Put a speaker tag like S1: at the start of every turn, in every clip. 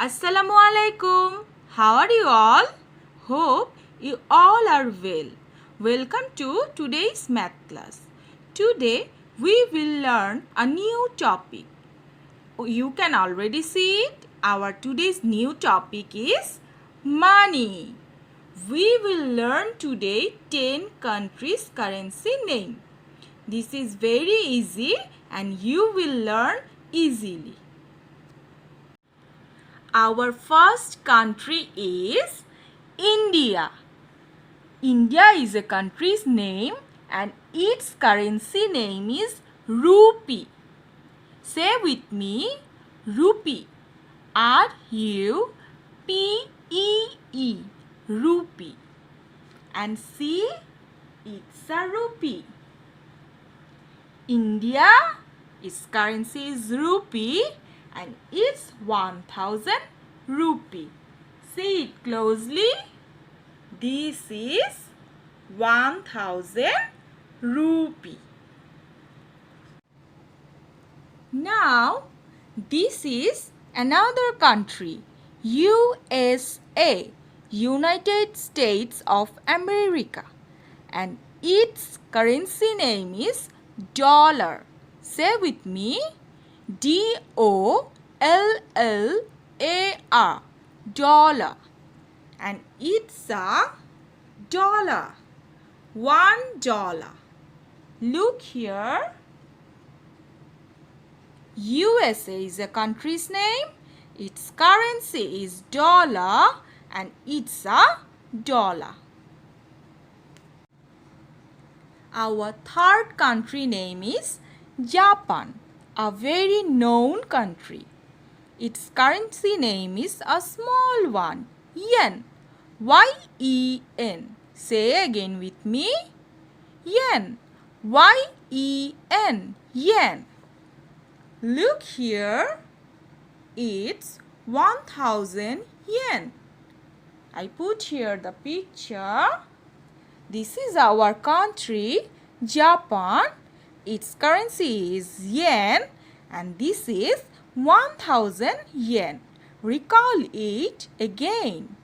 S1: Assalamu alaikum. How are you all? Hope you all are well. Welcome to today's math class. Today we will learn a new topic. You can already see it. Our today's new topic is money. We will learn today 10 countries' currency name. This is very easy and you will learn easily. Our first country is India. India is a country's name and its currency name is rupee. Say with me, rupee. R-U-P-E-E, rupee. And see, it's a rupee. India, its currency is rupee and it's 1000 rupee. See it closely. This is 1000 rupee. Now, this is another country, USA, United States of America, and its currency name is dollar. Say with me, D-O-L-L-A-R, dollar. And it's a dollar, $1. Look here. USA is a country's name. Its currency is dollar and it's a dollar. Our third country name is Japan, a very known country. Its currency name is a small one, yen, Y-E-N. Say again with me, yen, Y-E-N, yen. Look here, it's 1000 yen. I put here the picture. This is our country, Japan. Its currency is yen and this is 1000 yen. Recall it again.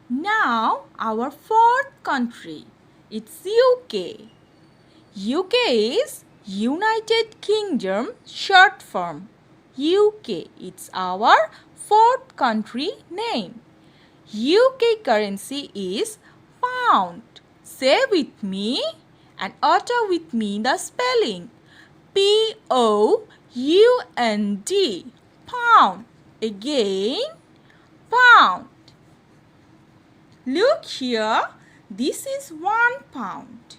S1: Now our fourth country, it's UK. UK is United Kingdom short form. UK, it's our fourth country name. UK currency is pound. Say with me and utter with me the spelling. P-O-U-N-D, pound. Again, pound. Look here, this is 1 pound.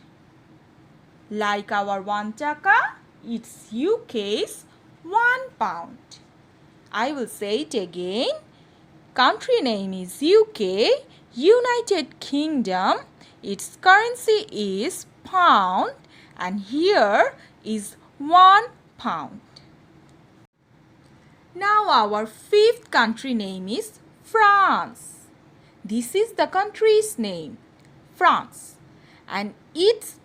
S1: Like our 1 taka, it's UK's 1 pound. I will say it again. Country name is UK, United Kingdom. Its currency is pound and here is 1 pound. Now our fifth country name is France. This is the country's name, France. And its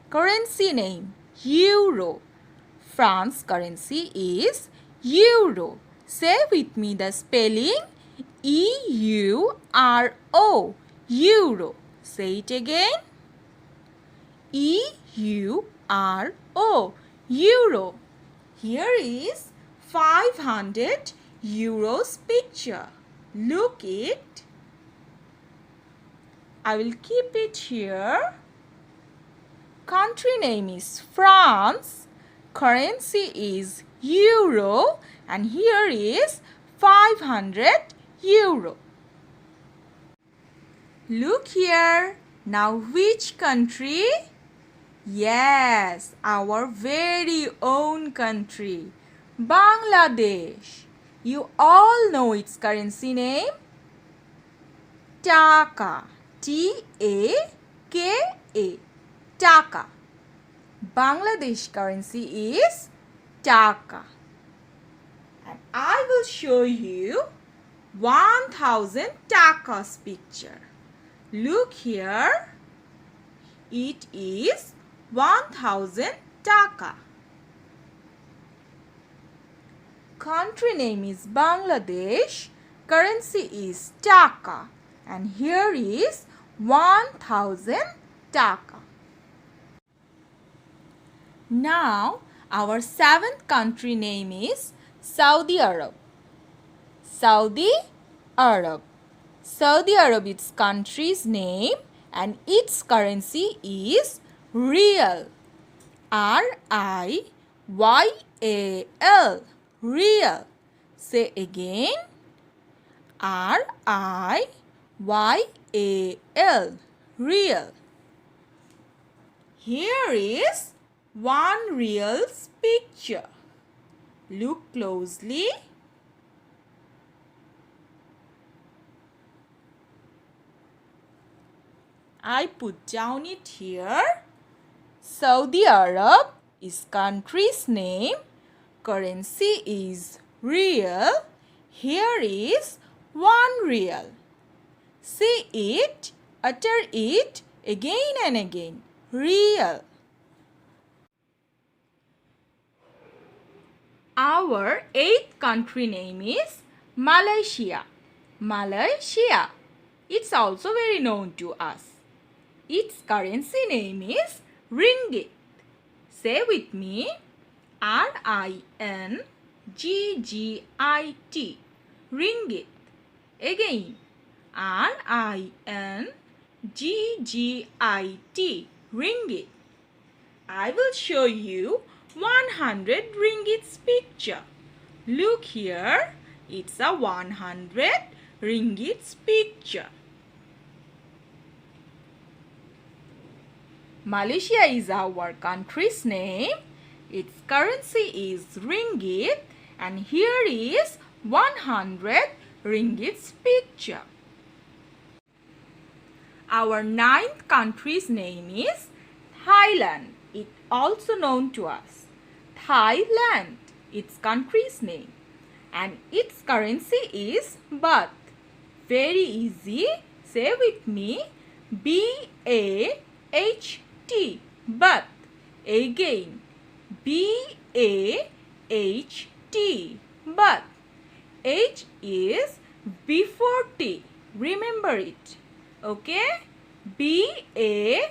S1: currency name, Euro. France currency is Euro. Say with me the spelling, E-U-R-O, Euro. Say it again. E-U-R-O, Euro. Here is 500 euros picture. Look it. I will keep it here. Country name is France. Currency is Euro and here is 500 euro. Look here. Now which country? Yes, our very own country, Bangladesh. You all know its currency name? Taka. T-A-K-A. Taka. Bangladesh currency is Taka. And I will show you 1000 takas picture. Look here. It is 1000 taka. country name is Bangladesh, currency is Taka, and here is 1000 Taka. Now our seventh country name is Saudi Arab. Saudi Arab. Saudi Arab is country's name and its currency is Riyal. R-I-Y-A-L. Riyal. Say again. R-I-Y-A-L. Riyal. Here is one riyal's picture. Look closely. I put down it here. Saudi Arab is country's name. Currency is riyal. Here is one riyal. Say it, utter it again and again. Riyal. Our eighth country name is Malaysia. Malaysia. It's also very known to us. Its currency name is ringgit. Say with me. R-I-N-G-G-I-T. Ringgit. Again. R-I-N-G-G-I-T. Ringgit. I will show you 100 ringgit's picture. Look here. It's a 100 ringgit's picture. Malaysia is our country's name. Its currency is ringgit and here is 100 ringgit's picture. Our ninth country's name is Thailand. It also known to us. Thailand, its country's name, and its currency is baht. Very easy. Say with me. B-A-H-T. Baht. Again. B-A-H-T. Baht. H is before T. Remember it. Okay? B-A-H-T.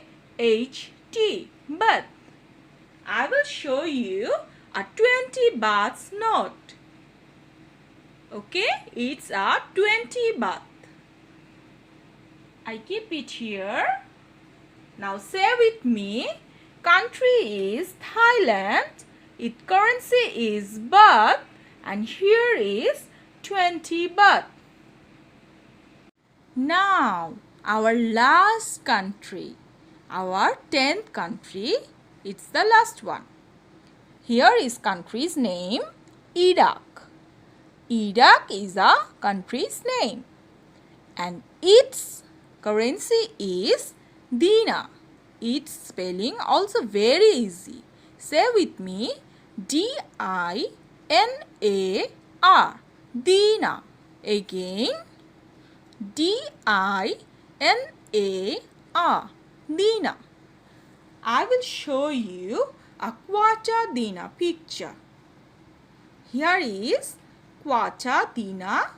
S1: Baht. I will show you a 20 bahts note. Okay? It's a 20 baht. I keep it here. Now say with me. Country is Thailand. Its currency is baht. And here is 20 baht. Now, our last country. Our 10th country. It's the last one. Here is country's name, Iraq. Iraq is a country's name. And its currency is dinar. Its spelling also very easy. Say with me, D-I-N-A-R. Dinar. Again, D-I-N-A-R. Dinar. I will show you a quarter dinar picture. Here is quarter dinar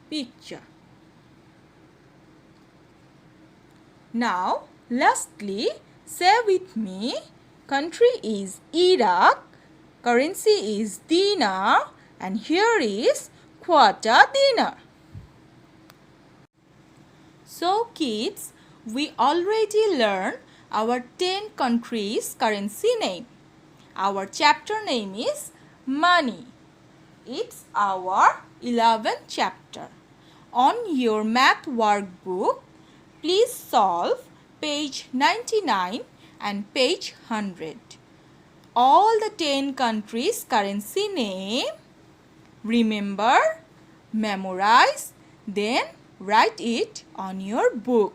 S1: picture. Now, lastly, say with me, country is Iraq, currency is dinar, and here is quarter dinar. So kids, we already learned our 10 countries' currency name. Our chapter name is Money. It's our 11th chapter. On your math workbook, please solve page 99 and page 100. All the 10 countries' currency name, remember, memorize, then write it on your book.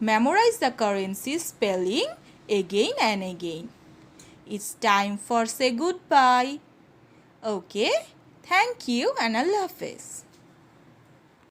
S1: Memorize the currency spelling again and again. It's time for say goodbye. Okay, thank you and Allah Hafiz.